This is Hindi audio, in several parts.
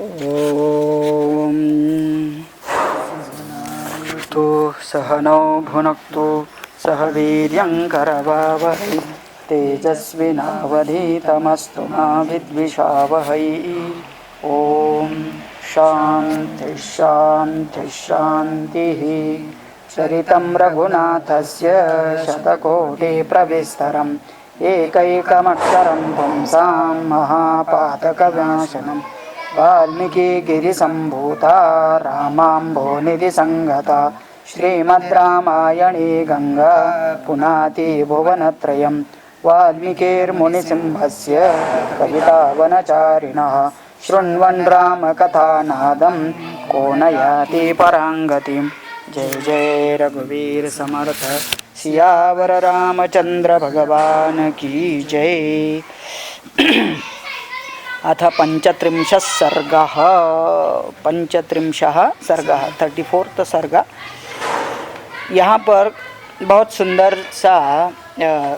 ॐ तु सहनौ भुनक्तु सह वीर्यङ्करवावहै तेजस्विनावधीतमस्तु मा विद्विषावहै। ॐ शान्ति शान्ति शान्तिः। चरितं रघुनाथस्य शतकोटिप्रविस्तरम् एकैकमक्षरं पुंसां महापातकनाशनम् वाल्मीकिगिरिसम्भूता रामाम्भोनिधिसंगता श्रीमद् रामायणे गंगा पुनाति भुवनत्रयम् वाल्मीकिर्मुनिसिंहस्य कवितावनचारिणः शृण्वन् रामकथानादं को न याति पराङ्गतिम्। जय जय रघुवीर समर्थ सियावर रामचंद्र भगवान की जय। अथ पंचत्रिंशः सर्गः 34th सर्ग। यहाँ पर बहुत सुंदर सा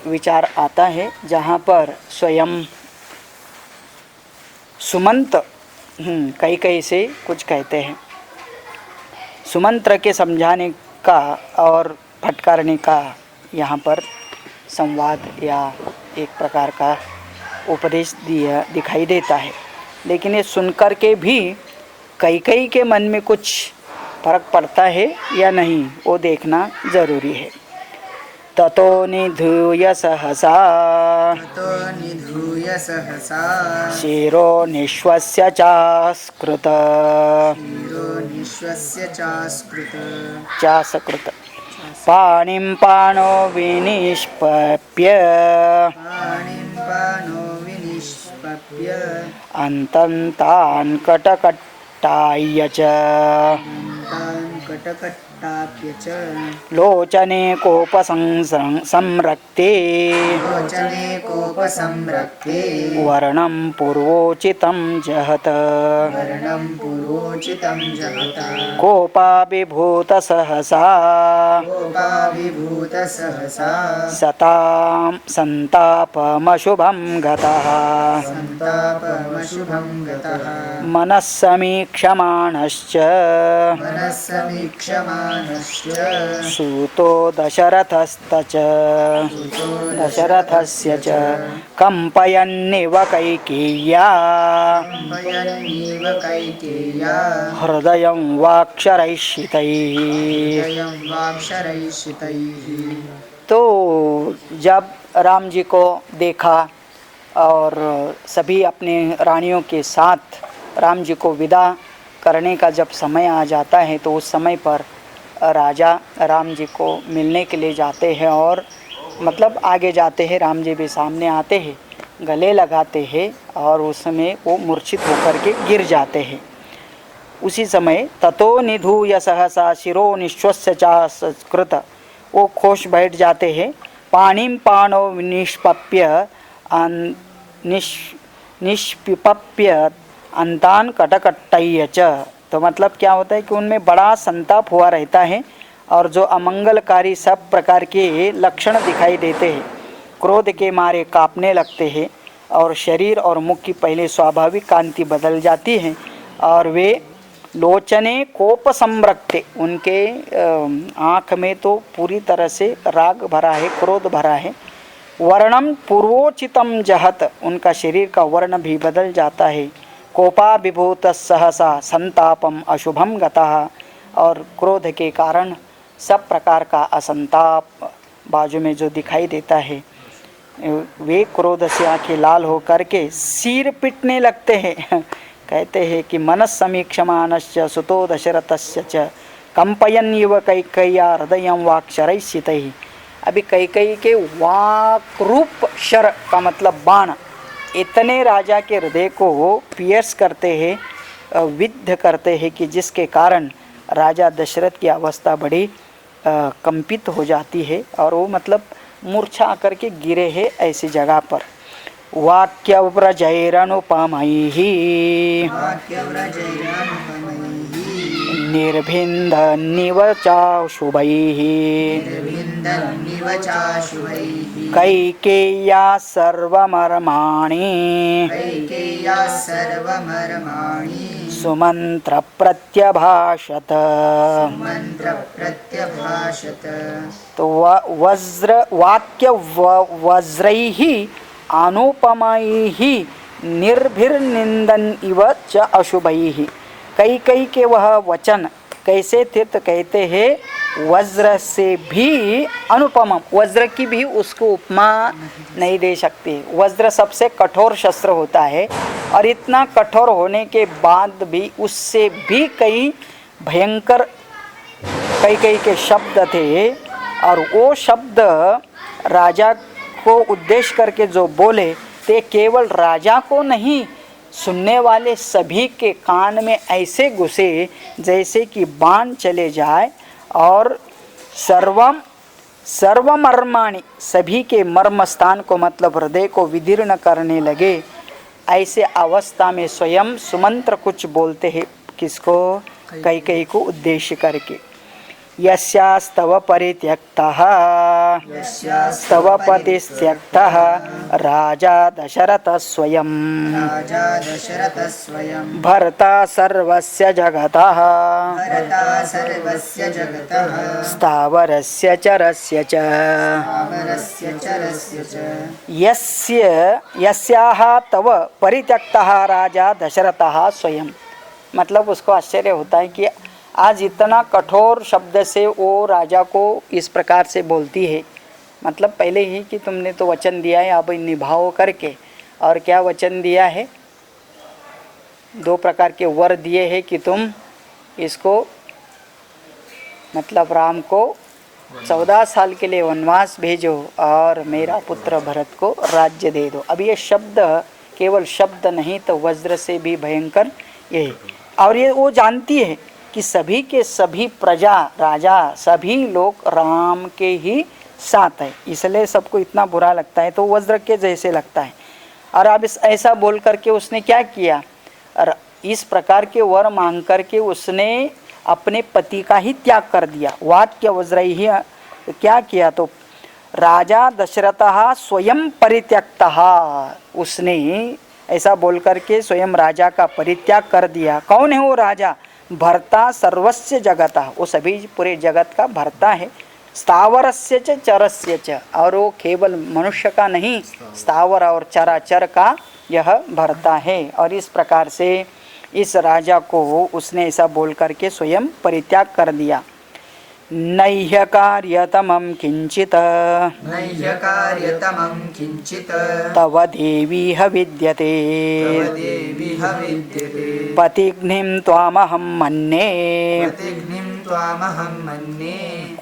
विचार आता है, जहाँ पर स्वयं सुमंत कई से कुछ कहते हैं। सुमंत्र के समझाने का और फटकारने का यहाँ पर संवाद या एक प्रकार का उपदेश दिखाई देता है। लेकिन ये सुनकर के भी कई के मन में कुछ फर्क पड़ता है या नहीं, वो देखना जरूरी है। ततो निधूय सहसा शिरो निश्वस्य चास्कृत पाणिं पाणो विनिष्पप्य अन्तन्तान् कटकट्टाय्य च लोचने कोपसंरक्ते वर्णं पूर्वोचितं जहत कोपाभिभूत सहसा सतां संतापमशुभं गतः मनः समीक्षमाणश्च सूतो दशरथस्य च कंपयन्निव कैकेय्या हृदयं वाक्षरैषितैः। तो जब राम जी को देखा और सभी अपने रानियों के साथ राम जी को विदा करने का जब समय आ जाता है, तो उस समय पर राजा राम जी को मिलने के लिए जाते हैं और मतलब आगे जाते हैं। राम जी भी सामने आते हैं, गले लगाते हैं और उस समय वो मूर्छित होकर के गिर जाते हैं। उसी समय ततो निधूय सहसा शिरो निश्वस्य चास्कृत, वो खोश बैठ जाते हैं। पाणिं पाणो निष्पप्य निष्पिपप्य अंतान कटकट्टय्य च। तो मतलब क्या होता है कि उनमें बड़ा संताप हुआ रहता है और जो अमंगलकारी सब प्रकार के लक्षण दिखाई देते हैं, क्रोध के मारे कांपने लगते हैं और शरीर और मुख की पहले स्वाभाविक कांति बदल जाती है और वे लोचने कोप संरक्ते, उनके आँख में तो पूरी तरह से राग भरा है, क्रोध भरा है। वर्णम पूर्वोचितम जहत, उनका शरीर का वर्ण भी बदल जाता है। कोपाभिभूत सहसा संतापम अशुभम गतः, और क्रोध के कारण सब प्रकार का असंताप बाजू में जो दिखाई देता है, वे क्रोध से आंखें लाल हो करके सिर पिटने लगते हैं। कहते हैं कि मनस समीक्षमानस्य सुतो दशरथस्य च कंपयन्निव कैकेय्या हृदयं वाक्षरैषितैः। अभी कैकेयी के वाक रूप शर का मतलब बाण इतने राजा के हृदय को पियर्स करते हैं, विद्ध करते हैं कि जिसके कारण राजा दशरथ की अवस्था बड़ी कंपित हो जाती है और वो मतलब मूर्छा आकर के गिरे हैं ऐसी जगह पर। वाक्यव्रजैरनुपमैः निर्भिन्दन्निव चाशुभैः कैकेय्या सर्वमर्माणि सुमंत्र प्रत्यभाषत। तो वज्र वाक्य वज्रैः अनुपमैः निर्भिर्निंदन इव च अशुभैः। कई कई के वह वचन कैसे थे तो कहते हैं वज्र से भी अनुपम, वज्र की भी उसको उपमा नहीं दे सकते। वज्र सबसे कठोर शस्त्र होता है और इतना कठोर होने के बाद भी उससे भी कई भयंकर कई के शब्द थे और वो शब्द राजा को उद्देश्य करके जो बोले ते केवल राजा को नहीं, सुनने वाले सभी के कान में ऐसे घुसे जैसे कि बाण चले जाए और सर्वमर्माणि सभी के मर्म स्थान को मतलब हृदय को विदीर्ण करने लगे। ऐसे अवस्था में स्वयं सुमंत्र कुछ बोलते हैं, किसको? कई को उद्देश्य करके। यस्यास्तव परित्यक्तः स्तव पतिस्त्यक्तः राजा दशरथः स्वयं भर्ता सर्वस्य जगतः स्थावरस्य चरस्य च। यस्याः तव परित्यक्तः राजा दशरथः स्वयं, मतलब उसको आश्चर्य होता है कि आज इतना कठोर शब्द से वो राजा को इस प्रकार से बोलती है। मतलब पहले ही कि तुमने तो वचन दिया है, अब निभाओ करके। और क्या वचन दिया है? 2 प्रकार के वर दिए हैं कि तुम इसको मतलब राम को 14 साल के लिए वनवास भेजो और मेरा पुत्र भरत को राज्य दे दो। अब ये शब्द केवल शब्द नहीं तो वज्र से भी भयंकर ये। और ये वो जानती है कि सभी के सभी प्रजा राजा सभी लोग राम के ही साथ है, इसलिए सबको इतना बुरा लगता है, तो वज्र के जैसे लगता है। और अब ऐसा बोल करके उसने क्या किया? और इस प्रकार के वर मांग करके उसने अपने पति का ही त्याग कर दिया। वाक्य वज्र ही क्या किया? तो राजा दशरथः स्वयं परित्यक्तः, उसने ऐसा बोल करके स्वयं राजा का परित्याग कर दिया। कौन है वो राजा? भर्ता सर्वस्य जगतः, वो सभी पूरे जगत का भर्ता है। स्थावरस्य च चरस्य च, और वो केवल मनुष्य का नहीं, स्थावर और चराचर का यह भर्ता है। और इस प्रकार से इस राजा को उसने ऐसा बोल करके स्वयं परित्याग कर दिया। नह्य कार्यतमं किंचित तव देवीह विद्यते पतिघ्निं त्वामहं मन्ये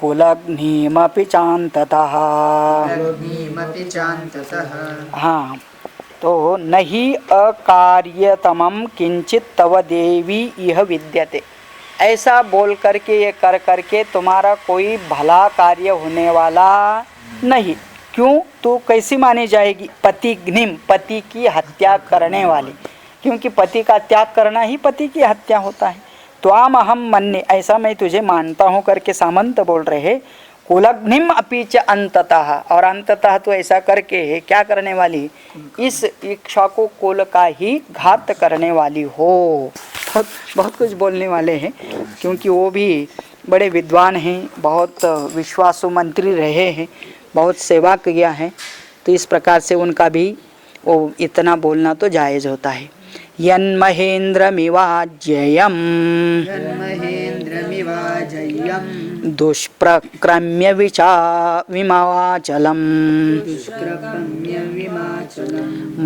कुलघ्निमपि चान्ततः। हाँ, तो नहीं अकार्यतमं किंचित तव देवी इह विद्यते, ऐसा बोल करके ये कर करके तुम्हारा कोई भला कार्य होने वाला नहीं। क्यों? तू कैसी मानी जाएगी? पतिघ्निम, पति की हत्या करने वाली, क्योंकि पति का त्याग करना ही पति की हत्या होता है। त्वाम अहम मन्ये, ऐसा मैं तुझे मानता हूँ करके सामंत बोल रहे। कुलघ्निम अपि च अंततः, और अंततः तो ऐसा करके क्या करने वाली? इस इच्छा को कुल का ही घात करने वाली हो। बहुत कुछ बोलने वाले हैं, क्योंकि वो भी बड़े विद्वान हैं, बहुत विश्वासु मंत्री रहे हैं, बहुत सेवा किया है, तो इस प्रकार से उनका भी वो इतना बोलना तो जायज़ होता है। यन्महेन्द्रमिवाज्ययम् दुष्प्रक्रम्य विमाचलम्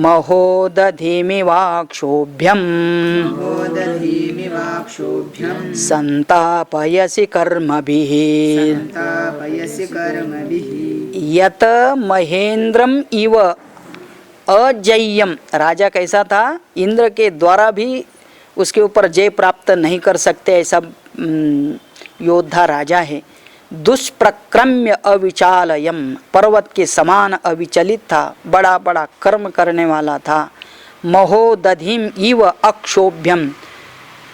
महोदधिमिवाक्षोभ्यं संतापयसि कर्मभिः। यत महेन्द्रम इव अजय्यम, राजा कैसा था? इंद्र के द्वारा भी उसके ऊपर जय प्राप्त नहीं कर सकते ऐसा योद्धा राजा है। दुष्प्रक्रम्य अविचालयम, पर्वत के समान अविचलित था, बड़ा बड़ा कर्म करने वाला था। महोदधिम इव अक्षोभ्यम,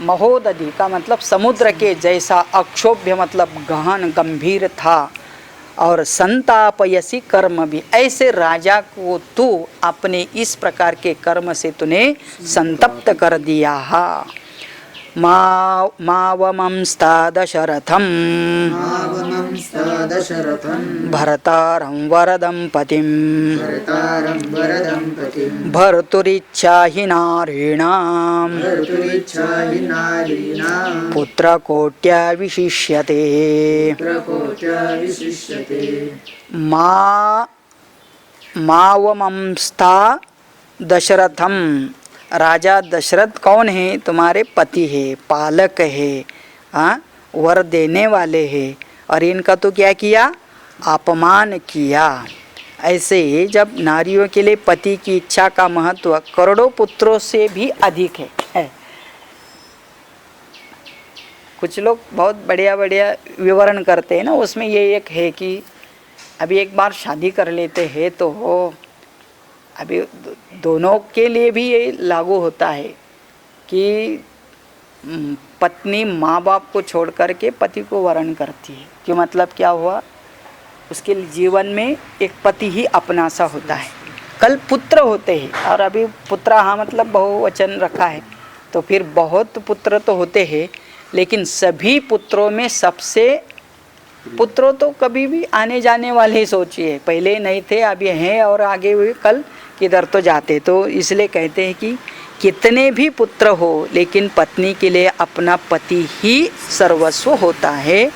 महोदधि का मतलब समुद्र के जैसा, अक्षोभ्य मतलब गहन गंभीर था। और संतापयसी कर्म भी, ऐसे राजा को तू अपने इस प्रकार के कर्म से तूने संतप्त कर दिया। मावमंस्तादशरथं भर्तारं वरदंपतिं भर्तुरिच्छाहि नारीणां पुत्रकोट्या विशिष्यते। मावमंस्ता दशरथम, राजा दशरथ कौन है? तुम्हारे पति है, पालक है, हाँ, वर देने वाले हैं, और इनका तो क्या किया? अपमान किया। ऐसे जब नारियों के लिए पति की इच्छा का महत्व करोड़ों पुत्रों से भी अधिक है। कुछ लोग बहुत बढ़िया बढ़िया विवरण करते हैं ना, उसमें ये एक है कि अभी एक बार शादी कर लेते हैं तो अभी दोनों के लिए भी ये लागू होता है कि पत्नी माँ बाप को छोड़ कर के पति को वरण करती है। कि मतलब क्या हुआ? उसके जीवन में एक पति ही अपना सा होता है। कल पुत्र होते हैं, और अभी पुत्र हाँ मतलब बहुवचन रखा है, तो फिर बहुत पुत्र तो होते हैं, लेकिन सभी पुत्रों में सबसे पुत्रों तो कभी भी आने जाने वाले ही सोचिए, पहले नहीं थे अभी हैं और आगे भी कल किधर तो जाते। तो इसलिए कहते हैं कि कितने भी पुत्र हो, लेकिन पत्नी के लिए अपना पति ही सर्वस्व होता है।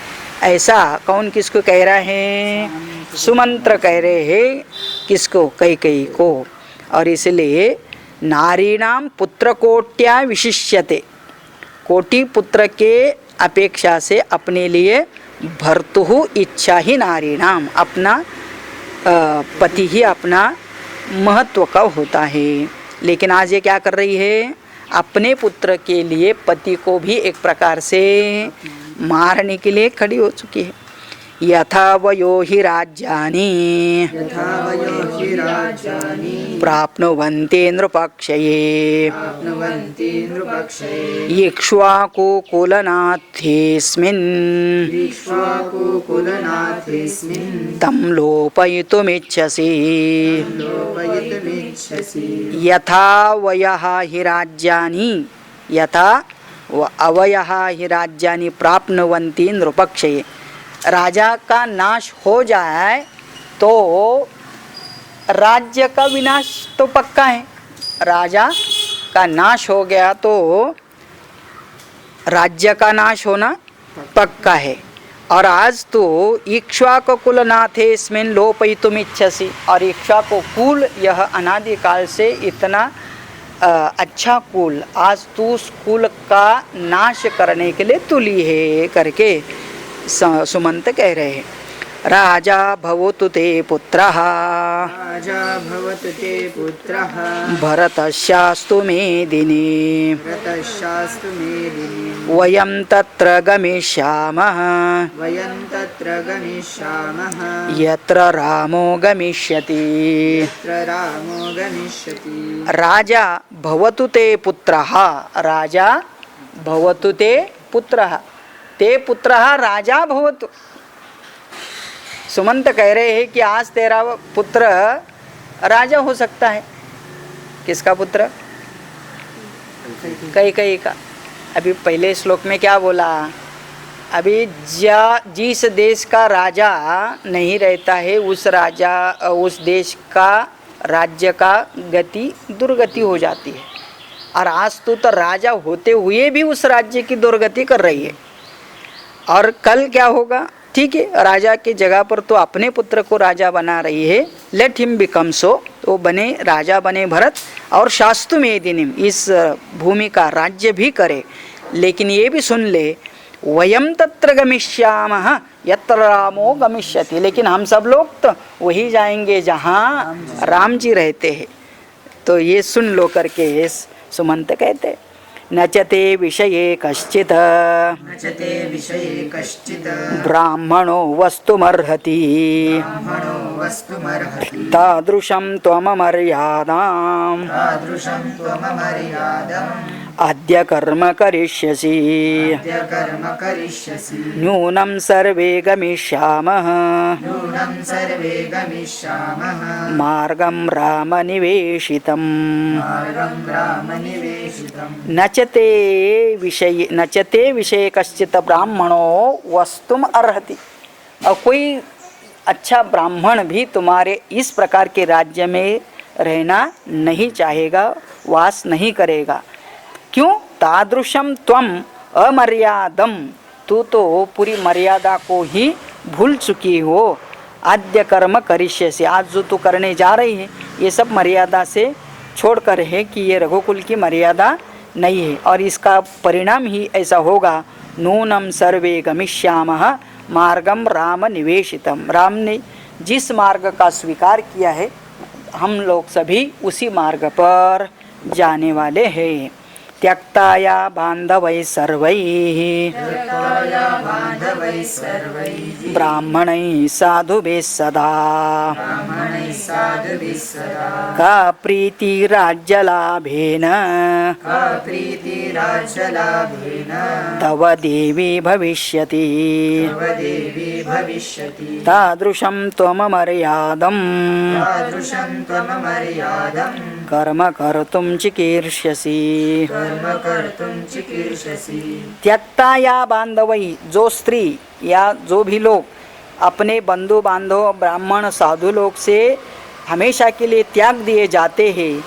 ऐसा कौन किसको कह रहा है? सुमंत्र कह रहे हैं। किसको? कैकेयी को। और इसलिए नारीणाम पुत्रकोट्या विशिष्यते, कोटि पुत्र के अपेक्षा से अपने लिए भर्तुः इच्छा ही नारीणाम, अपना पति ही अपना महत्व का होता है। लेकिन आज ये क्या कर रही है? अपने पुत्र के लिए पति को भी एक प्रकार से मारने के लिए खड़ी हो चुकी है। यथा वयो हि राज्यानि प्राप्नुवन्ति नृपक्षये इक्ष्वाकुकुलनाथेऽस्मिन् तं लोपयितुमिच्छसि। यथा वयः हि राज्यानि, यथा अवयः हि राज्यानि प्राप्नुवन्ति नृपक्षये, राजा का नाश हो जाए तो राज्य का विनाश तो पक्का है। राजा का नाश हो गया तो राज्य का नाश होना पक्का है। और आज तो इक्ष्वाकु कुलनाथेस्मिन् लोपयितुमिच्छसि, और इक्ष्वाकु कुल यह अनादिकाल से इतना अच्छा कुल, आज तू उस कुल का नाश करने के लिए तुली है करके सुमंत कह रहे हैं। राजा भवतु ते पुत्रः भरतस्यास्तु मेदिनी वयं तत्र गमिष्यामः यत्र रामो गमिष्यति। राजा भवतु ते पुत्रः, राजा भवतु ते पुत्रः, ते पुत्रः राजा भवतु। सुमंत कह रहे हैं कि आज तेरा पुत्र राजा हो सकता है। किसका पुत्र? कैकेयी का। अभी पहले श्लोक में क्या बोला? अभी जिस देश का राजा नहीं रहता है उस राजा उस देश का राज्य का गति दुर्गति हो जाती है। और आज तो राजा होते हुए भी उस राज्य की दुर्गति कर रही है। और कल क्या होगा? ठीक है, राजा की जगह पर तो अपने पुत्र को राजा बना रही है, लेट हिम बिकम सो, तो बने राजा बने भरत, और शास्तु मेदिनीम, इस भूमि का राज्य भी करे। लेकिन ये भी सुन ले, वयम तत्र गमिष्यामः यत्र रामो गमिष्यति, लेकिन हम सब लोग तो वही जाएंगे जहाँ राम जी रहते हैं। तो ये सुन लो करके सुमंत कहते। नचते विषये कश्चित् ब्राह्मणो वस्तुमर्हति तादृशं त्वमर्यादाम् अद्य कर्म करिष्यसि न्यूनं सर्वे गमिष्यामः मार्गं रामनिवेशितम्। नचते विषय कश्चित ब्राह्मणो वस्तुम अर्हति। और कोई अच्छा ब्राह्मण भी तुम्हारे इस प्रकार के राज्य में रहना नहीं चाहेगा, वास नहीं करेगा। क्यों? तादृशम त्वम अमर्यादम, तू तो पूरी मर्यादा को ही भूल चुकी हो। आद्य कर्म करिष्यसि, आज जो तू करने जा रही है ये सब मर्यादा से छोड़कर है कि ये रघुकुल की मर्यादा नहीं है। और इसका परिणाम ही ऐसा होगा, नूनम सर्वे गमिष्यामः मार्गम राम निवेशितम। राम ने जिस मार्ग का स्वीकार किया है हम लोग सभी उसी मार्ग पर जाने वाले हैं। त्यक्ताया बांधवैः सर्वैः ब्राह्मणैः साधुभिः सदा का प्रीति राज्यलाभेन तव देवी भविष्यति तादृशं त्वमर्यादं कर्म कर्तुं चिकीर्ष्यसि। त्यक्ता या बांधवई, जो स्त्री या जो भी लोग अपने बंधु बांधव ब्राह्मण साधु लोग से हमेशा के लिए त्याग दिए जाते हैं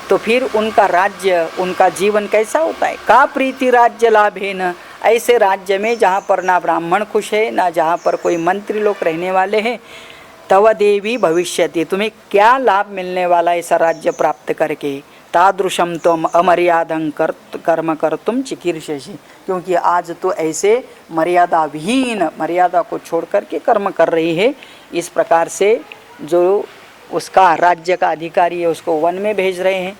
तो फिर उनका राज्य, उनका जीवन कैसा होता है? का प्रीति राज्य लाभेन, ऐसे राज्य में जहाँ पर ना ब्राह्मण खुश है ना जहाँ पर कोई मंत्री लोग रहने वाले हैं, तव देवी भविष्यति, तुम्हें क्या लाभ मिलने वाला ऐसा राज्य प्राप्त करके। तादृशम तुम अमर्यादं कर्म कर्तुम चिकीर्षसि, क्योंकि आज तो ऐसे मर्यादा विहीन, मर्यादा को छोड़ करके कर्म कर रही है। इस प्रकार से जो उसका राज्य का अधिकारी है उसको वन में भेज रहे हैं,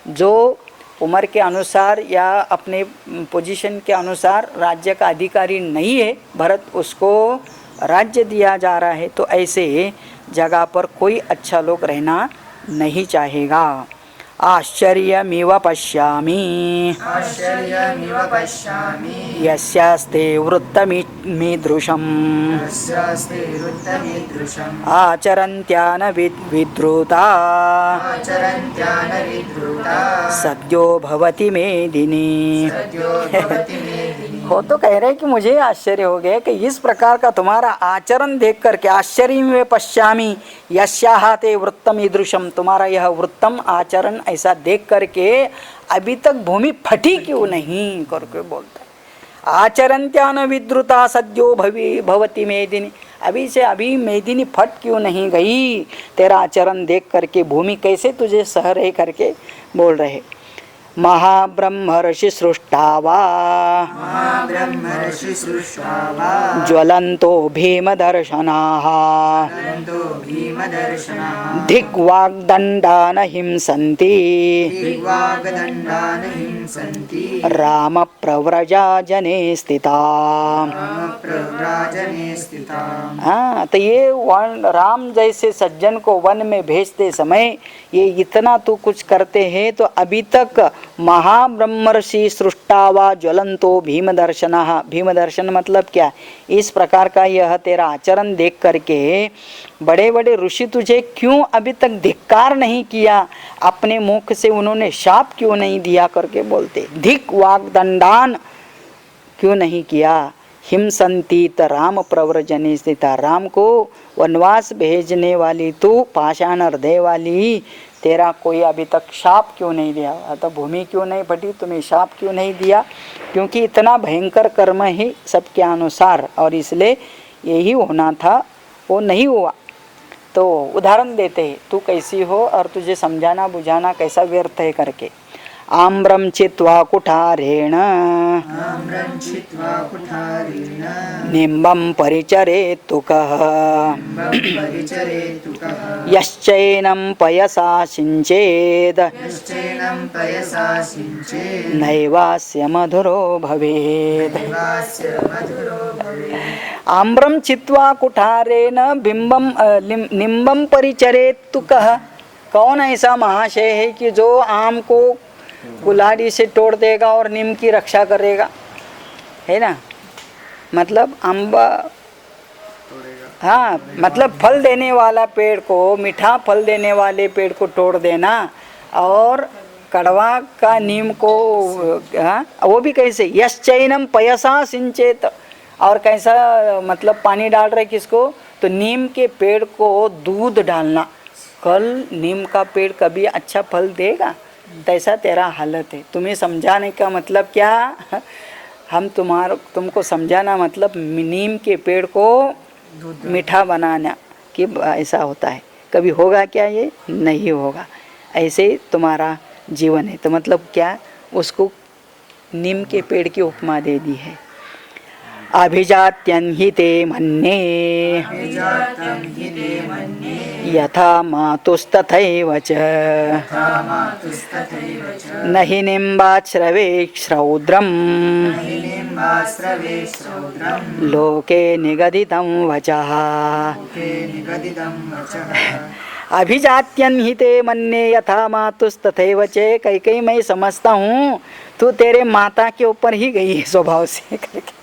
जो उम्र के अनुसार या अपने पोजीशन के अनुसार राज्य का अधिकारी नहीं है भरत, उसको राज्य दिया जा रहा है। तो ऐसे जगह पर कोई अच्छा लोग रहना नहीं चाहेगा। आश्चर्यमिव पश्यामि यस्यास्ते वृत्तमीदृशम् आचरन्त्यान विद्रुता सद्यो भवति मेदिनी। हो तो कह रहे कि मुझे आश्चर्य हो गया कि इस प्रकार का तुम्हारा आचरण देख करके, आश्चर्य में पश्यामि यस्याह ते वृत्तम ईदृशम, तुम्हारा यह वृत्तम आचरण ऐसा देख करके अभी तक भूमि फटी क्यों नहीं करके बोलता है। आचरन्त्यान विद्रुता सद्यो भवति मेदिनी, अभी से अभी मेदिनी फट क्यों नहीं गई, तेरा आचरण देख करके भूमि कैसे तुझे सह रहे करके बोल रहे। महाब्रह्मर्षि सृष्टावा ज्वलन्तो भीमदर्शनाः धिग्वाग्दण्डान हिंसन्ति राम प्रव्रजा जने स्थिता। हाँ, तो ये राम जैसे सज्जन को वन में भेजते समय ये इतना तो कुछ करते हैं, तो अभी तक महाब्रह्मर्षि सृष्टावा ज्वलंतो भीमदर्शनः, भीमदर्शन मतलब क्या, इस प्रकार का यह तेरा आचरण देख करके बड़े बड़े ऋषि तुझे क्यों अभी तक धिक्कार नहीं किया, अपने मुख से उन्होंने शाप क्यों नहीं दिया करके बोलते। धिक वाग्दंडान क्यों नहीं किया। हिमसंतीत राम प्रव्रजने स्थिता, राम को वनवास भेजने वाली तू पाषाण हृदय वाली, तेरा कोई अभी तक शाप क्यों नहीं दिया, तो भूमि क्यों नहीं फटी, तुम्हें शाप क्यों नहीं दिया, क्योंकि इतना भयंकर कर्म ही सबके अनुसार और इसलिए यही होना था, वो नहीं हुआ। तो उदाहरण देते हैं, तू कैसी हो और तुझे समझाना बुझाना कैसा व्यर्थ है करके। आम्रम चित्वा कुठारेण निम्बम परिचरेत्तु कः यश्चैनं पयसा सिंचेद नैवास्य मधुरो भवेत्। आम्रम चित्वा कुठारेण बिंबम निम्बम परिचरेत्तु कः, कौन ऐसा महाशय है कि जो आम को कुल्हाड़ी से तोड़ देगा और नीम की रक्षा करेगा, है ना। मतलब अम्बा, हाँ, मतलब फल देने वाला पेड़ को, मीठा फल देने वाले पेड़ को तोड़ देना और कड़वा का नीम को, हाँ, वो भी कैसे, यश्चैनम पयसा सिंचेत, और कैसा मतलब पानी डाल रहे किसको, तो नीम के पेड़ को दूध डालना। कल नीम का पेड़ कभी अच्छा फल देगा, तैसा तेरा हालत है। तुम्हें समझाने का मतलब क्या, हम तुमको समझाना मतलब नीम के पेड़ को मीठा बनाना कि ऐसा होता है। कभी होगा क्या, ये नहीं होगा। ऐसे तुम्हारा जीवन है। तो मतलब क्या, उसको नीम के पेड़ की उपमा दे दी है। अभिजात्यं हि ते मन्ये यथा मातुस्तथैव च न हि निम्बाश्रवे श्रौद्रम् लोके निगदितं वचः। अभिजात्यं हि ते मन्ये यथा मातुस्तथैव च, कई कई मैं समझता हूँ तू तेरे माता के ऊपर ही गई है स्वभाव से करके।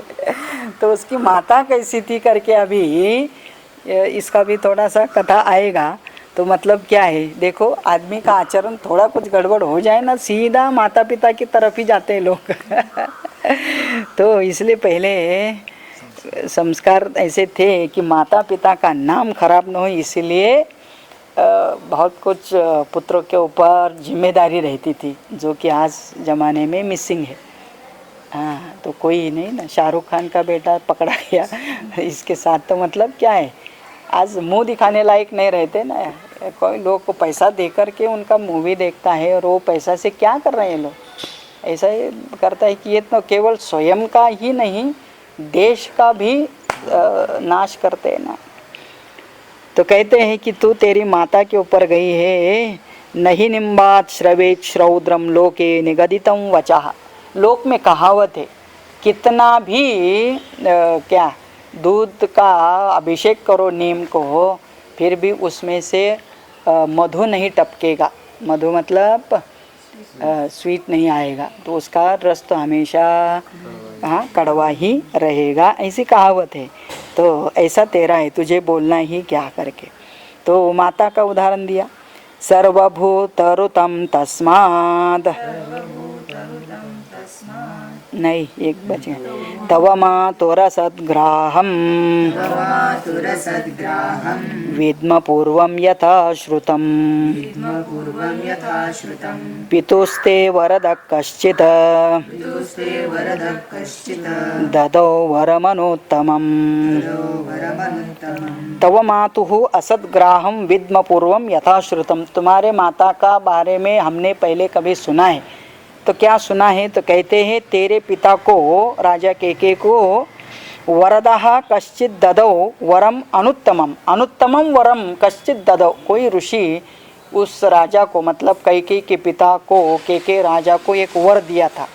तो उसकी माता कैसी थी करके अभी इसका भी थोड़ा सा कथा आएगा। तो मतलब क्या है, देखो आदमी का आचरण थोड़ा कुछ गड़बड़ हो जाए ना, सीधा माता पिता की तरफ ही जाते हैं लोग। तो इसलिए पहले संस्कार ऐसे थे कि माता पिता का नाम खराब न हो, इसलिए बहुत कुछ पुत्रों के ऊपर जिम्मेदारी रहती थी, जो कि आज ज़माने में मिसिंग है। हाँ, तो कोई नहीं ना, शाहरुख खान का बेटा पकड़ा गया इसके साथ, तो मतलब क्या है, आज मुंह दिखाने लायक नहीं रहते ना। कोई लोग को पैसा दे कर के उनका मूवी देखता है, और वो पैसा से क्या कर रहे हैं लोग, ऐसा ही करता है कि ये तो केवल स्वयं का ही नहीं, देश का भी नाश करते हैं ना। तो कहते हैं कि तू तेरी माता के ऊपर गई है। नहीं निम्बात श्रवेत श्रौद्रम लोके निगदितम वचः। लोक में कहावत है, कितना भी क्या दूध का अभिषेक करो नीम को, फिर भी उसमें से मधु नहीं टपकेगा। मधु मतलब स्वीट नहीं आएगा, तो उसका रस तो हमेशा हाँ कड़वा ही रहेगा, ऐसी कहावत है। तो ऐसा तेरा है, तुझे बोलना ही क्या करके। तो माता का उदाहरण दिया, सर्वभूतरुतं तस्माद्, नहीं एक बचे, तव मातुरसद्ग्राहं विद्म पूर्वं यथा श्रुतं पितुस्ते वरदः कश्चित् ददौ वरमनुत्तमम्। तव मातुः असद्ग्राहं विद्म पूर्वं यथा श्रुतं। तुम्हारे माता का बारे में हमने पहले कभी सुना है। तो क्या सुना है, तो कहते हैं तेरे पिता को, राजा केके को, वरदः कश्चित् ददौ वरम अनुत्तमम, अनुत्तमम वरम कश्चित् ददौ। कोई ऋषि उस राजा को, मतलब कैके के पिता को, केके राजा को एक वर दिया था।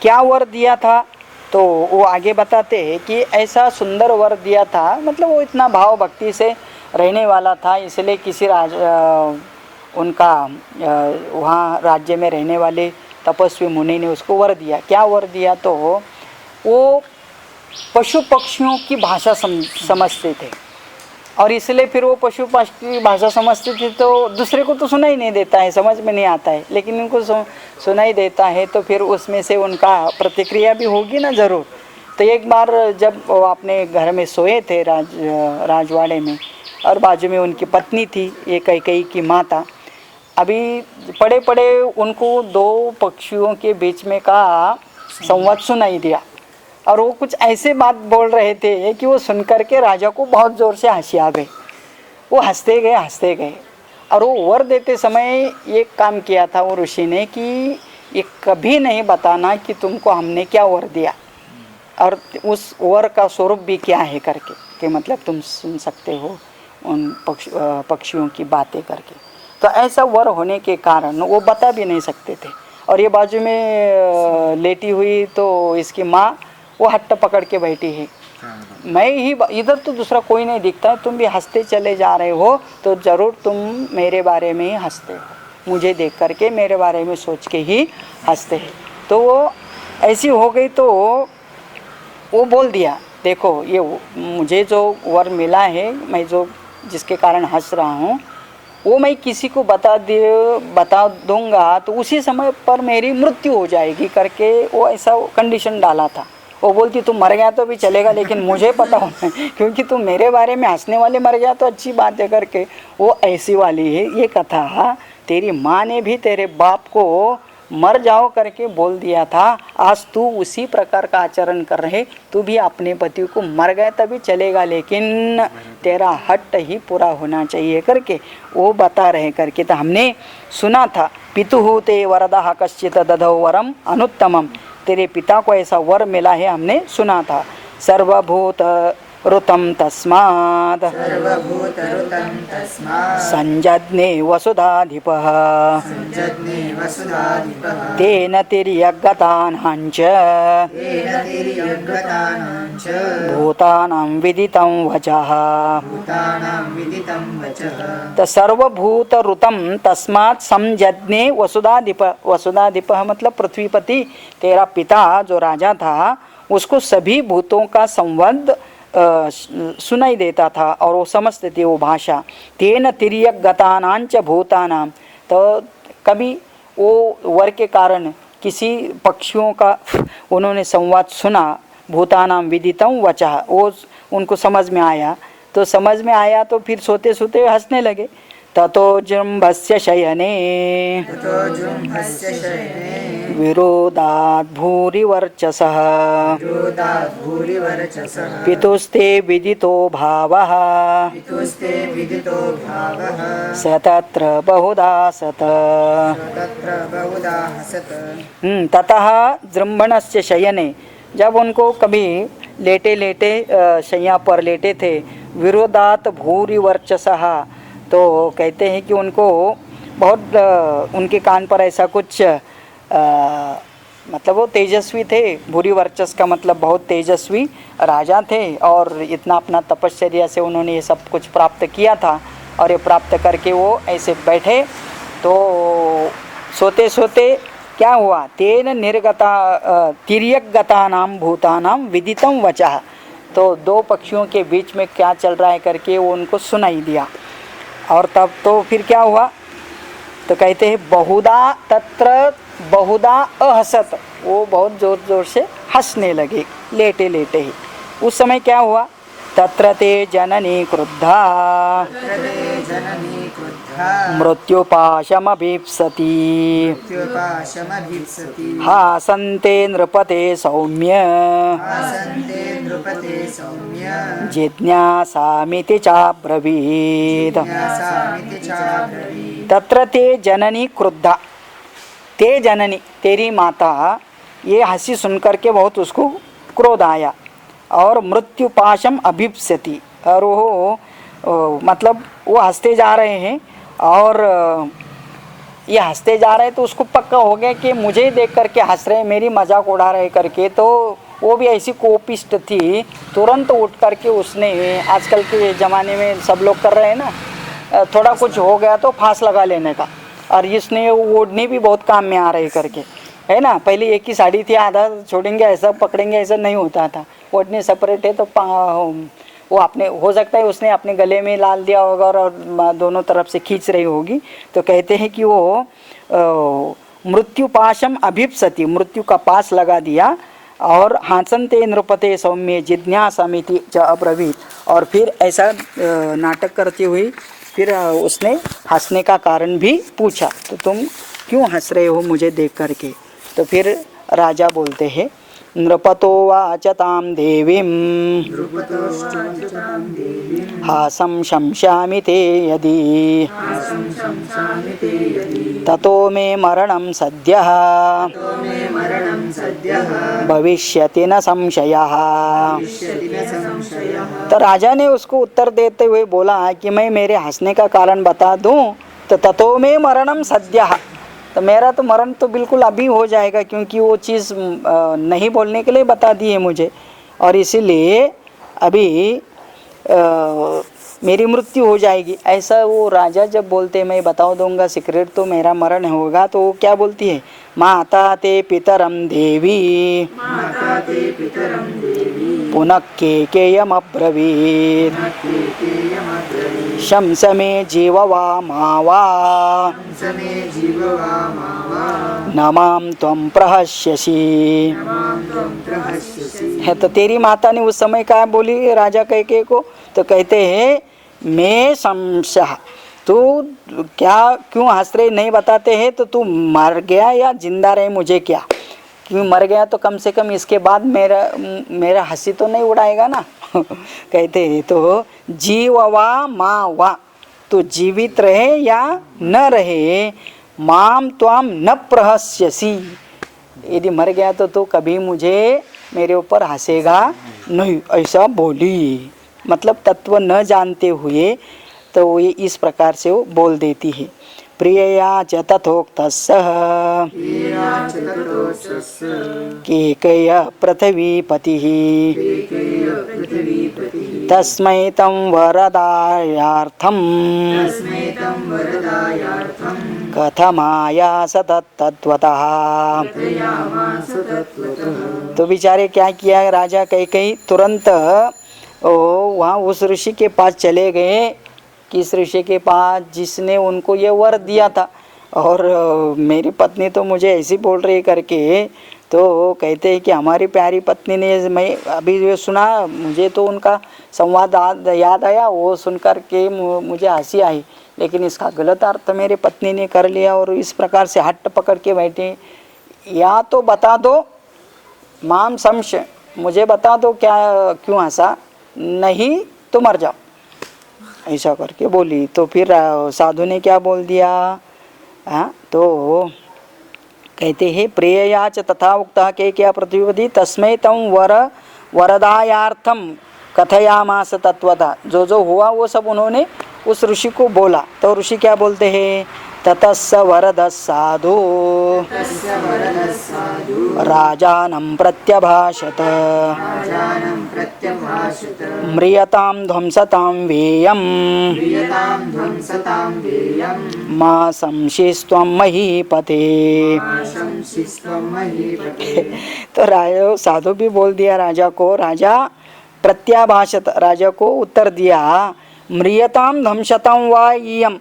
क्या वर दिया था, तो वो आगे बताते हैं कि ऐसा सुंदर वर दिया था, मतलब वो इतना भाव भक्ति से रहने वाला था, इसलिए किसी उनका वहाँ राज्य में रहने वाले तपस्वी मुनि ने उसको वर दिया। क्या वर दिया, तो वो पशु पक्षियों की भाषा समझते थे, और इसलिए फिर वो पशु पक्षी की भाषा समझते थे, तो दूसरे को तो सुनाई नहीं देता है, समझ में नहीं आता है, लेकिन उनको सुनाई देता है, तो फिर उसमें से उनका प्रतिक्रिया भी होगी ना ज़रूर। तो एक बार जब वो अपने घर में सोए थे राजवाड़े में, और बाजू में उनकी पत्नी थी, ये कैकेयी की माता। अभी पड़े पड़े उनको दो पक्षियों के बीच में का संवाद सुनाई दिया, और वो कुछ ऐसे बात बोल रहे थे कि वो सुनकर के राजा को बहुत ज़ोर से हंसी आ गई। वो हंसते गए, और वो वर देते समय एक काम किया था वो ऋषि ने कि ये कभी नहीं बताना कि तुमको हमने क्या वर दिया, और उस वर का स्वरूप भी क्या है करके, कि मतलब तुम सुन सकते हो उन पक्षियों की बातें करके। तो ऐसा वर होने के कारण वो बता भी नहीं सकते थे। और ये बाजू में लेटी हुई तो इसकी माँ वो हट्ट पकड़ के बैठी है, मैं ही इधर तो दूसरा कोई नहीं दिखता, तुम भी हंसते चले जा रहे हो, तो ज़रूर तुम मेरे बारे में ही हंसते हो, मुझे देख करके मेरे बारे में सोच के ही हंसते हैं। तो वो ऐसी हो गई, तो वो बोल दिया, देखो ये मुझे जो वर मिला है, मैं जो जिसके कारण हंस रहा हूँ, वो मैं किसी को बता दूंगा तो उसी समय पर मेरी मृत्यु हो जाएगी करके वो ऐसा कंडीशन डाला था। वो बोलती तू मर गया तो भी चलेगा लेकिन मुझे पता होना है, क्योंकि तू मेरे बारे में हंसने वाले मर गया तो अच्छी बात है करके वो ऐसी वाली है ये कथा। तेरी माँ ने भी तेरे बाप को मर जाओ करके बोल दिया था, आज तू उसी प्रकार का आचरण कर रहे, तू भी अपने पति को मर गए तभी चलेगा लेकिन तेरा हट ही पूरा होना चाहिए करके वो बता रहे करके। तो हमने सुना था पितुः ते वरदः कश्चित् दधौ वरम अनुत्तमम, तेरे पिता को ऐसा वर मिला है हमने सुना था। सर्वभूत ऋतं तस्मात् संजज्ञे वसुधाधिपः तेन तिर्यग्गतानाञ्च भूतानां विदितं वचः। तो सर्वभूत ऋतं तस्मात् संजज्ञे वसुधाधिप, वसुधाधिपः मतलब पृथ्वीपति, तेरा पिता जो राजा था उसको सभी भूतों का संवाद सुनाई देता था और वो समझते थे वो भाषा। तेन तिर्यग्गतानांच भूतानां, तो कभी वो वर के कारण किसी पक्षियों का उन्होंने संवाद सुना, भूतानां विदितं वचः, वो उनको समझ में आया, तो समझ में आया तो फिर सोते सोते हंसने लगे। ततो जुम्भस्य शयने विरोधात् भूरिवर्चसः पितुस्ते विदितो भावः स तत्र बहुधा सत। ततः जृंभणस्य शयने, जब उनको कभी लेटे लेटे शैया पर लेटे थे, विरोधात् भूरिवर्चसः, तो कहते हैं कि उनको बहुत उनके कान पर ऐसा कुछ मतलब वो तेजस्वी थे। भूरी वर्चस का मतलब बहुत तेजस्वी राजा थे और इतना अपना तपश्चर्या से उन्होंने ये सब कुछ प्राप्त किया था और ये प्राप्त करके वो ऐसे बैठे। तो सोते सोते क्या हुआ, तेन निर्गता तिर्यग्गतानां भूतानां विदितं वचः, तो दो पक्षियों के बीच में क्या चल रहा है करके वो उनको सुनाई दिया। और तब तो फिर क्या हुआ, तो कहते हैं बहुधा तत्र बहुधा अहसत, वो बहुत जोर जोर से हंसने लगे लेटे लेटे ही। उस समय क्या हुआ, तत्र ते जननी क्रुद्धा मृत्युपाशमभीप्सति हासन्ते नृपते सौम्य जिज्ञासामिति चाब्रवीत्। तत्र ते जननी क्रुद्धा, ते जननी तेरी माता, ये हंसी सुनकर के बहुत उसको क्रोध आया और मृत्युपाशम अभिप्स्यति, और वो मतलब वो हंसते जा रहे हैं और ये हंसते जा रहे हैं तो उसको पक्का हो गया कि मुझे देख करके हंस रहे, मेरी मजाक उड़ा रहे करके। तो वो भी ऐसी कोपिस्ट थी, तुरंत उठ करके उसने, आजकल के ज़माने में सब लोग कर रहे हैं ना, थोड़ा कुछ हो गया तो फांस लगा लेने का, और इसने ओढ़नी भी बहुत काम में आ रही करके, है ना। पहले एक ही साड़ी थी, आधा छोड़ेंगे ऐसा पकड़ेंगे, ऐसा नहीं होता था, ओढ़नी सेपरेट है तो वो अपने, हो सकता है उसने अपने गले में डाल दिया होगा और दोनों तरफ से खींच रही होगी। तो कहते हैं कि वो मृत्युपाशम अभिप्सति, मृत्यु का पास लगा दिया, और हासन्ते नृपते सौम्य जिज्ञासामिति च अब्रवीत्, और फिर ऐसा नाटक करती हुई फिर उसने हंसने का कारण भी पूछा, तो तुम क्यों हंस रहे हो मुझे देख करके। तो फिर राजा बोलते हैं, नृपतो वाच तां देवीं हासं शंस्यामि ते यदि ततो मे मरणं सद्यः भविष्यति न संशयः। तो राजा ने उसको उत्तर देते हुए बोला कि मैं मेरे हंसने का कारण बता दूं तो ततो मे मरणं सद्यः, तो मेरा तो मरण तो बिल्कुल अभी हो जाएगा, क्योंकि वो चीज़ नहीं बोलने के लिए बता दी है मुझे, और इसीलिए अभी मेरी मृत्यु हो जाएगी। ऐसा वो राजा जब बोलते मैं बता दूंगा सीक्रेट तो मेरा मरण होगा, तो वो क्या बोलती है, माता ते पितरम देवी पुनः केयमब्रवीत् शंसमे जीववा मावा नमाम त्वं प्रहस्यसि। है तो तेरी माता ने उस समय क्या बोली राजा कैकेयी को, तो कहते हैं मैं शंसः, तू क्या क्यों हंस रहे नहीं बताते हैं, तो तू मर गया या जिंदा रहे मुझे क्या, क्यों मर गया तो कम से कम इसके बाद मेरा हंसी तो नहीं उड़ाएगा ना। कहते हैं तो जीववा माँ वा, तो जीवित रहे या न रहे, माम त्वाम न प्रहस्यसि, यदि मर गया तो तू कभी मुझे मेरे ऊपर हंसेगा नहीं, ऐसा बोली। मतलब तत्व न जानते हुए तो ये इस प्रकार से वो बोल देती है। प्रियया च तथोक्तस्सः केकय पृथिवीपतिः तस्मै तं वरदायार्थं कथमायास तत्तत्वतः। तो बेचारे क्या किया राजा कैकेयी, तुरंत वहाँ उस ऋषि के पास चले गए, किस ऋषि के पास जिसने उनको ये वर दिया था, और मेरी पत्नी तो मुझे ऐसी बोल रही करके, तो कहते हैं कि हमारी प्यारी पत्नी ने, मैं अभी ये सुना, मुझे तो उनका संवाद याद आया, वो सुनकर के मुझे हंसी आई, लेकिन इसका गलत अर्थ मेरी पत्नी ने कर लिया और इस प्रकार से हट पकड़ के बैठे। या तो बता दो माम संशय, मुझे बता दो क्या क्यों हंसा, नहीं तो मर जाओ, ऐसा करके बोली। तो फिर साधु ने क्या बोल दिया, हाँ, तो कहते हैं प्रेयया च तथा उक्तः केकया पृथ्वीपति तस्मै तं वरदायार्थम कथयामास तत्वतः। जो जो हुआ वो सब उन्होंने उस ऋषि को बोला। तो ऋषि क्या बोलते हैं, ततस्स वरदः साधु राजानं प्रत्यभाषत म्रियतां ध्वंसतां वेयं मा संशिस्त्वं महीपते। तो राजा साधु भी बोल दिया राजा को, राजा प्रत्याभाषत, राजा को उत्तर दिया, म्रियताम ध्वंसतां वा इयं,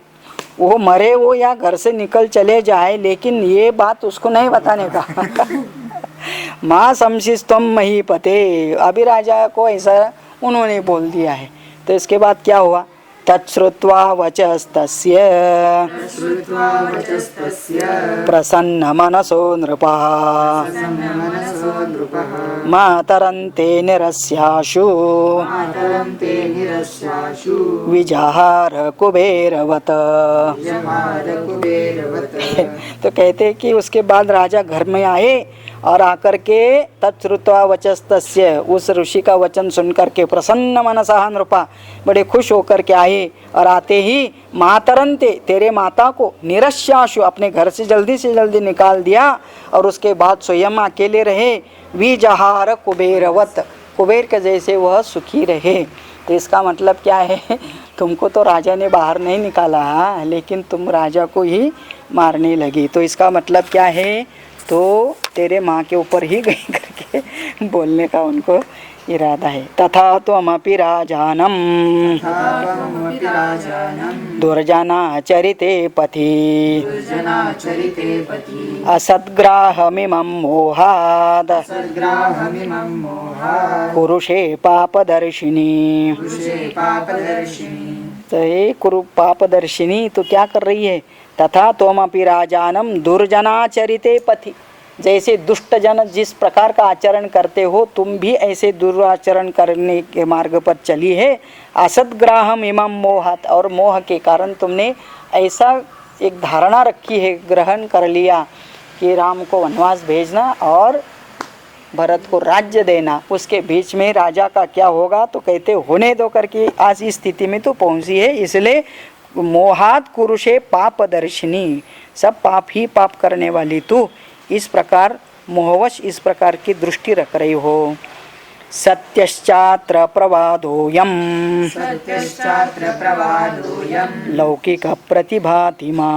वो मरे वो या घर से निकल चले जाए, लेकिन ये बात उसको नहीं बताने का। माँ संशिस्तम महीपते, अभी राजा को ऐसा उन्होंने बोल दिया है। तो इसके बाद क्या हुआ, तच्छ्रुत्वा वचस्तस्य प्रसन्न मनसो नृपः मातरन्ते निरस्याशु विजहार कुबेरवत। तो कहते हैं कि उसके बाद राजा घर में आए और आकर के तच्छ्रुत्वा वचस्तस्य, उस ऋषि का वचन सुनकर के प्रसन्न मनसः नृपा, बड़े खुश होकर के आए, और आते ही मातरंते, तेरे माता को, निरस्याशु, अपने घर से जल्दी निकाल दिया, और उसके बाद स्वयं अकेले रहे, विजहार कुबेरवत, कुबेर के जैसे वह सुखी रहे। तो इसका मतलब क्या है, तुमको तो राजा ने बाहर नहीं निकाला, लेकिन तुम राजा को ही मारने लगी। तो इसका मतलब क्या है, तो तेरे माँ के ऊपर ही गई करके बोलने का उनको इरादा है। तथा त्वमपि राजानम दुर्जना चरिते पथि असद्ग्राहमिमं मोहाद कुरुषे पापदर्शिनी। तो ये कुरु पापदर्शिनी तो क्या कर रही है, तथा त्वमपि राजानम दुर्जनाचरिते पथि, जैसे दुष्ट जन जिस प्रकार का आचरण करते हो, तुम भी ऐसे दुराचरण करने के मार्ग पर चली है। असद्ग्राहम इमं मोहात, और मोह के कारण तुमने ऐसा एक धारणा रखी है, ग्रहण कर लिया कि राम को वनवास भेजना और भरत को राज्य देना, उसके बीच में राजा का क्या होगा। तो कहते होने दो करके आज इस स्थिति में तो पहुंची है, इसलिए मोहात कुरुषे पापदर्शिनी, सब पाप ही पाप करने वाली तू इस प्रकार मोहवश इस प्रकार की दृष्टि रख रही हो। सत्यश्चात्र प्रवादोऽयम् सत्यश्चात्र प्रवादोऽयम् लौकिक प्रतिभातिमा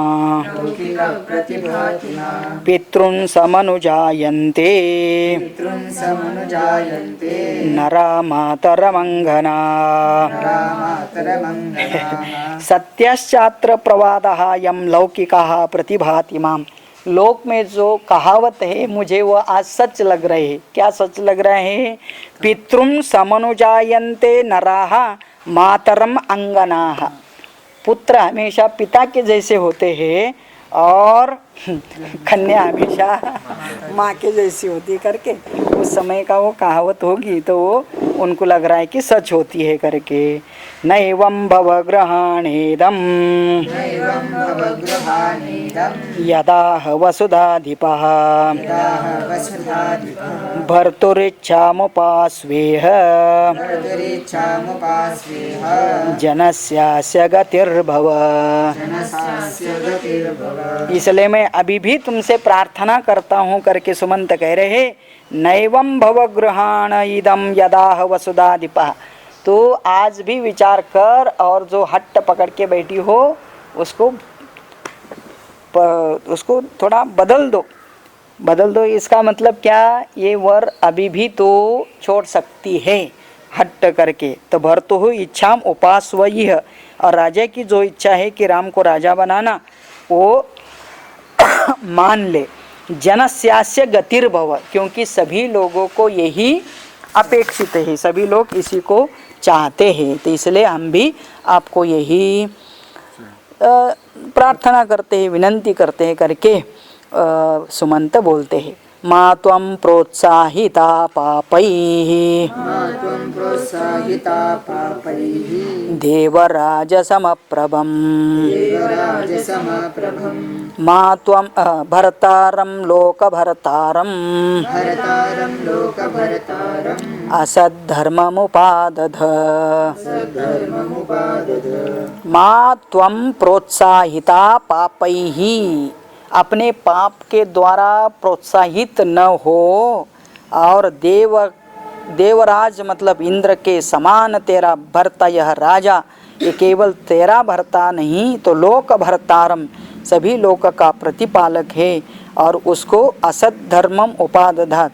लौकिकप्रतिभातिना पितॄन् समनुजायन्ते पितॄन् समनुजायन्ते नरा मातरमङ्गना रामातरमङ्गनाः सत्यश्चात्र प्रवादः यम लौकिकः प्रतिभाति माम। लोक में जो कहावत है मुझे वो आज सच लग रहे है। क्या सच लग रहे है? पितृम समनुजायन्ते नराः मातरम अंगनाः। पुत्र हमेशा पिता के जैसे होते हैं और कन्या हमेशा माँ के जैसी होती करके उस समय का वो कहावत होगी तो वो उनको लग रहा है कि सच होती है करके। नैवं भवग्रहाणेदं नैवं भवगृहाणेदं यदा वसुधाधिपः वसुधाधिपः भर्तुरिच्छामुपास्वेह भर्तुरिच्छामुपास्वेह जनस्यास्य गतिर्भव। जनस्यास्य गतिर्भव। इसलिए मैं अभी भी तुमसे प्रार्थना करता हूँ करके सुमंत कह रहे हैं नैवं भवगृहाण इदम यदाह वसुधाधिपः। तो आज भी विचार कर और जो हट्ट पकड़ के बैठी हो उसको थोड़ा बदल दो। इसका मतलब क्या? ये वर अभी भी तो छोड़ सकती है हट्ट करके। तो भर्तु हो इच्छाम उपास्वयि, और राजा की जो इच्छा है कि राम को राजा बनाना वो मान ले। जनस्यास्य गतिर्भव, क्योंकि सभी लोगों को यही अपेक्षित है, सभी लोग इसी को चाहते हैं। तो इसलिए हम भी आपको यही प्रार्थना करते हैं, विनंती करते हैं करके सुमंत बोलते हैं। माँ त्वं प्रोत्साहिता पापैः त्वं प्रोत्साहिता पापैः देवराजसमप्रभम् देवराजसमप्रभम् माँ त्वं भर्तारं लोकभर्तारं भरतारं लोकभरतारम् असद्धर्ममुपादध। सद्धर्ममुपादध। माँ त्वं प्रोत्साहिता पापैः, अपने पाप के द्वारा प्रोत्साहित न हो और देवराज मतलब इंद्र के समान तेरा भर्ता यह राजा, ये केवल तेरा भर्ता नहीं तो लोक भर्तारम, सभी लोक का प्रतिपालक है और उसको असत धर्मम उपादधात।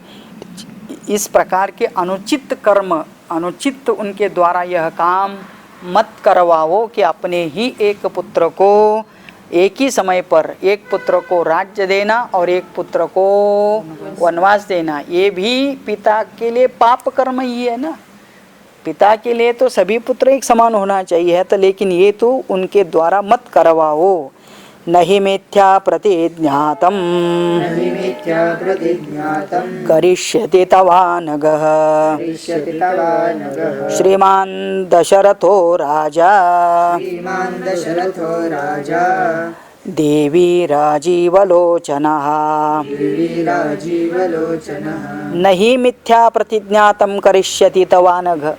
इस प्रकार के अनुचित कर्म, अनुचित उनके द्वारा यह काम मत करवाओ कि अपने ही एक पुत्र को एक ही समय पर एक पुत्र को राज्य देना और एक पुत्र को वनवास देना, ये भी पिता के लिए पाप कर्म ही है ना। पिता के लिए तो सभी पुत्र एक समान होना चाहिए तो, लेकिन ये तो उनके द्वारा मत करवाओ। नहि मिथ्या प्रतिज्ञातम् नहि मिथ्या प्रतिज्ञातं करिष्यति तवानघः करिष्यति तवानघः। श्रीमान् दशरथो राजा श्रीमान् दशरथो राजा देवी राजीवलोचनः देवी राजीवलोचनः। नहीं मिथ्या प्रतिज्ञातम करिष्यति तवानघ।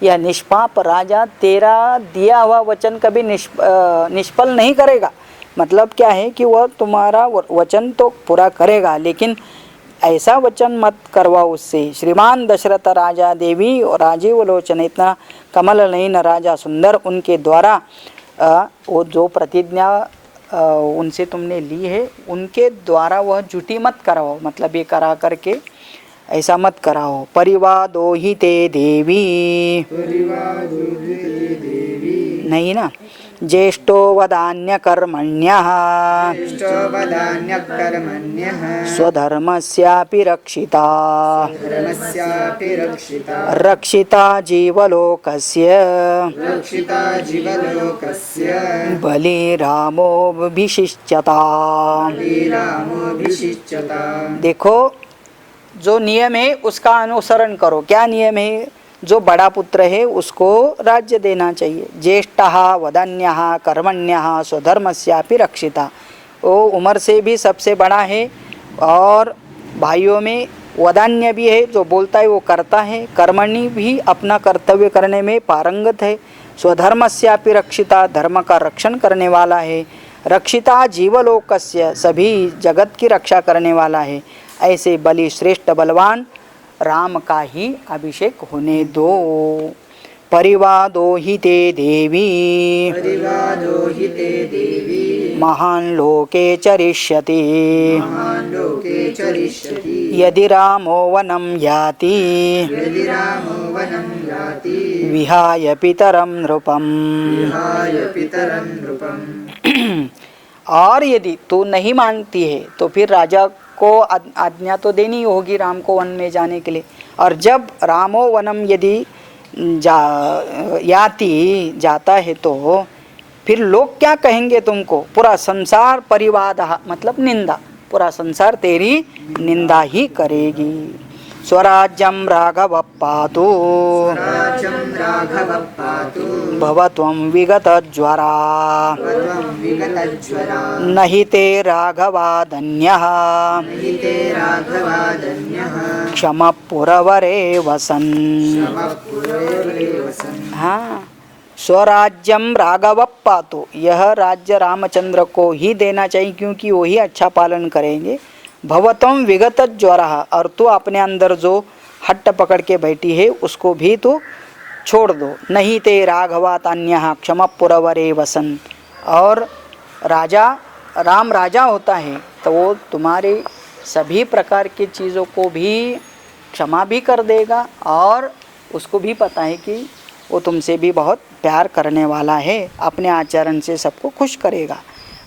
यह निष्पाप राजा तेरा दिया हुआ वचन कभी निष्फल नहीं करेगा। मतलब क्या है कि वह तुम्हारा वचन तो पूरा करेगा, लेकिन ऐसा वचन मत करवाओ उससे। श्रीमान दशरथ राजा देवी और राजीव लोचन, इतना कमल नयन राजा सुंदर, उनके द्वारा वो जो प्रतिज्ञा उनसे तुमने ली है उनके द्वारा वह झूठी मत कराओ। मतलब ये करा करके ऐसा मत कराओ। परिवादो ही ते देवी नहीं ना, ज्येष्ठो वदान्य कर्मण्यः स्वधर्मस्यापि रक्षिता धर्मस्यापि रक्षिता रक्षिता जीवलोकस्य बलिरामोऽभिषिच्यता। देखो जो नियम है उसका अनुसरण करो। क्या नियम है? जो बड़ा पुत्र है उसको राज्य देना चाहिए। ज्येष्ठः वदान्यः कर्मण्यः स्वधर्मस्यापि रक्षिता। वो उम्र से भी सबसे बड़ा है और भाइयों में वदान्य भी है, जो बोलता है वो करता है। कर्मणि भी अपना कर्तव्य करने में पारंगत है। स्वधर्मस्यापि रक्षिता, धर्म का रक्षण करने वाला है। रक्षिता जीवलोकस्य, सभी जगत की रक्षा करने वाला है। ऐसे बलि श्रेष्ठ बलवान राम का ही अभिषेक होने दो। परिवादो हि ते देवी परिवादो हि ते देवी महान् लोके चरिष्यति महान् लोके चरिष्यति यदि रामो वनं याति यदि रामो वनं याति विहाय पितरं नृपम्। विहाय पितरं नृपम्। और यदि तू नहीं मानती है तो फिर राजा को आज्ञा तो देनी होगी राम को वन में जाने के लिए। और जब रामो वनम यदि याति जाता है तो फिर लोग क्या कहेंगे तुमको? पूरा संसार परिवाद मतलब निंदा, पूरा संसार तेरी निंदा ही करेगी। स्वराज्यं राघव पातु स्वराज्यं राघव पातु भवत्वं विगतज्वरा त्वं विगतज्वरा नहि ते राघवादन्यः नहि ते राघवादन्यः क्षमः पुरवरे वसन्। क्षमः पुरवरे वसन्। हाँ, स्वराज्यम राघव पातु, यह राज्य रामचंद्र को ही देना चाहिए क्योंकि वो ही अच्छा पालन करेंगे। भवतम विगत ज्वरा, और तू अपने अंदर जो हट्ट पकड़ के बैठी है उसको भी तू छोड़ दो। नहीं ते राघवातान्यः क्षम पुरवरे वसन, और राजा राम राजा होता है तो वो तुम्हारे सभी प्रकार की चीज़ों को भी क्षमा भी कर देगा और उसको भी पता है कि वो तुमसे भी बहुत प्यार करने वाला है, अपने आचरण से सबको खुश करेगा।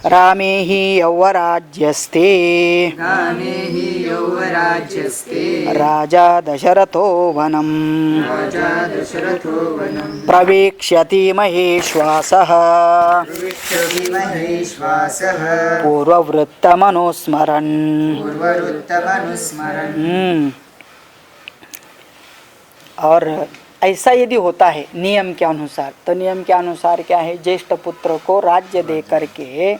रामे ही यौवराज्यस्ते रामे हि यौवराज्यस्ते राजा दशरथो वनम राजा दशरथो वनं प्रवेक्ष्यति महेश्वासः प्रविष्टि महेश्वासः पूर्ववृत्तमनुस्मरन्। पूर्ववृत्तमनुस्मरन्। और ऐसा यदि होता है नियम के अनुसार, तो नियम के अनुसार क्या है? ज्येष्ठ पुत्र को राज्य दे करके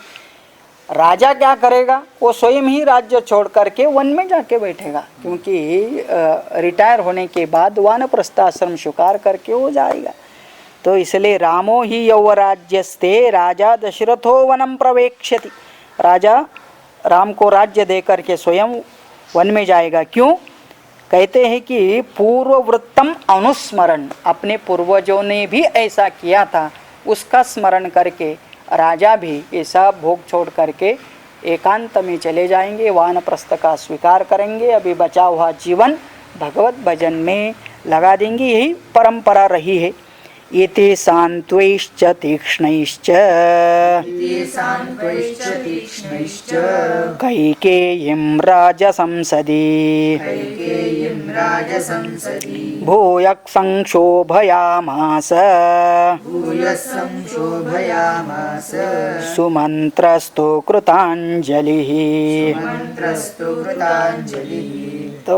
राजा क्या करेगा? वो स्वयं ही राज्य छोड़ करके वन में जाके बैठेगा, क्योंकि रिटायर होने के बाद वानप्रस्थ आश्रम स्वीकार करके वो जाएगा। तो इसलिए रामो ही यौवराज्यस्ते राजा दशरथो वनम प्रवेक्ष्यति, राजा राम को राज्य दे करके स्वयं वन में जाएगा। क्यों? कहते हैं कि पूर्ववृत्तम अनुस्मरण, अपने पूर्वजों ने भी ऐसा किया था उसका स्मरण करके राजा भी ये सब भोग छोड़ करके एकांत में चले जाएंगे, वानप्रस्थ का स्वीकार करेंगे, अभी बचा हुआ जीवन भगवत भजन में लगा देंगे। यही परंपरा रही है। इति सान्त्वैश्च तीक्ष्णैश्च तीक्ष्णैश्च कैकेयीं राजसंसदि कैकेयीं राजसंसदि भूयः संक्षोभयामास भूयः संशोभयामास सुमन्त्रस्तु कृताञ्जलिः। मन्त्रस्तु कृताञ्जलिः। तो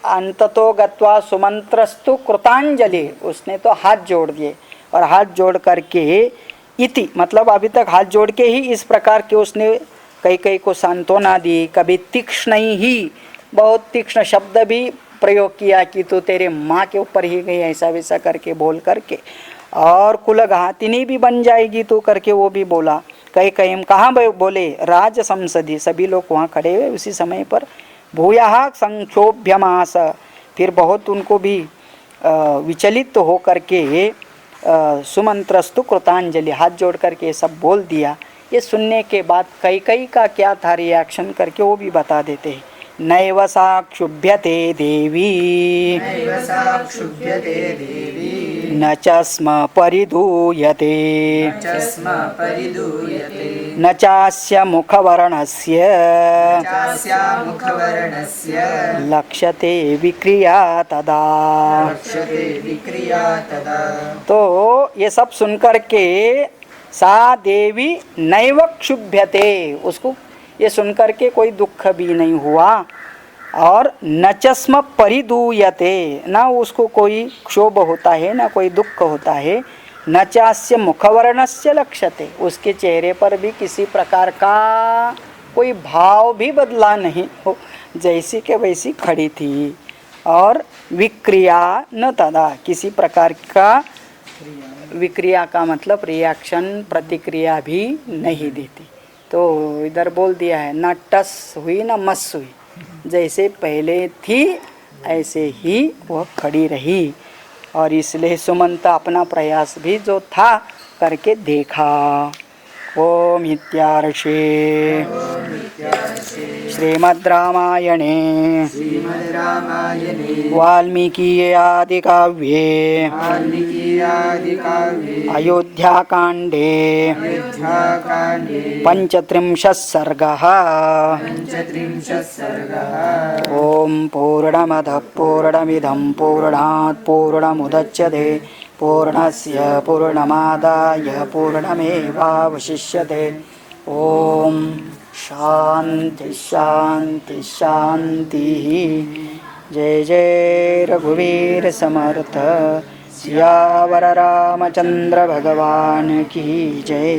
अंततो गत्वा सुमंत्रस्तु कृतांजलि, उसने तो हाथ जोड़ दिए, और हाथ जोड़ करके इति मतलब अभी तक हाथ जोड़ के ही इस प्रकार के उसने कई को सांत्वना दी। कभी तीक्ष्ण ही, बहुत तीक्ष्ण शब्द भी प्रयोग किया कि तू तेरे माँ के ऊपर ही गई, ऐसा वैसा करके बोल करके, और कुलघातिनी भी बन जाएगी तू करके वो भी बोला। कहीं कहाँ बोले? राज संसदी, सभी लोग वहाँ खड़े हुए उसी समय पर। भूयः संक्षोभ्यमास, फिर बहुत उनको भी विचलित हो करके सुमंत्रस्तु कृतांजलि, हाथ जोड़ करके सब बोल दिया। ये सुनने के बाद कई का क्या था रिएक्शन करके वो भी बता देते हैं। नैव सा क्षुभ्यते देवी नैव सा क्षुभ्यते देवी न च स्म परिधूयते च स्म परिधूयते न चास्य मुखवर्णस्य चास्या मुखवर्णस्य लक्ष्यते विक्रिया तदा। लक्ष्यते विक्रिया तदा। तो ये सब सुनकर के सा देवी नैव क्षुभ्यते, उसको ये सुनकर के कोई दुख भी नहीं हुआ, और न चस्म परिधूयते, ना उसको कोई क्षोभ होता है ना कोई दुख होता है। न चास्य मुखवर्णस्य लक्ष्यते, उसके चेहरे पर भी किसी प्रकार का कोई भाव भी बदला नहीं हो, जैसी के वैसी खड़ी थी। और विक्रिया न तदा, किसी प्रकार का विक्रिया का मतलब रिएक्शन, प्रतिक्रिया भी नहीं देती। तो इधर बोल दिया है न टस हुई न मस हुई, जैसे पहले थी ऐसे ही वह खड़ी रही। और इसलिए सुमंता अपना प्रयास भी जो था करके देखा। ओम इत्यार्षे श्रीमद् रामायणे श्रीमद्रामायणे वाल्मीकीये आदिकाव्ये वाल्मीकीयादिकाव्ये अयोध्याकाण्डे अयोध्याकाण्डे पञ्चत्रिंशः सर्गः। 35 सर्गः। ॐ पूर्णमदः पूर्णमिदं पूर्णात् पूर्णमुदच्यते पूर्णस्य पूर्णमादाय पूर्णमेवावशिष्यते। ॐ शान्ति शान्ति शान्तिः। जय जय रघुवीर समर्थ सियावर रामचंद्र भगवान की जय।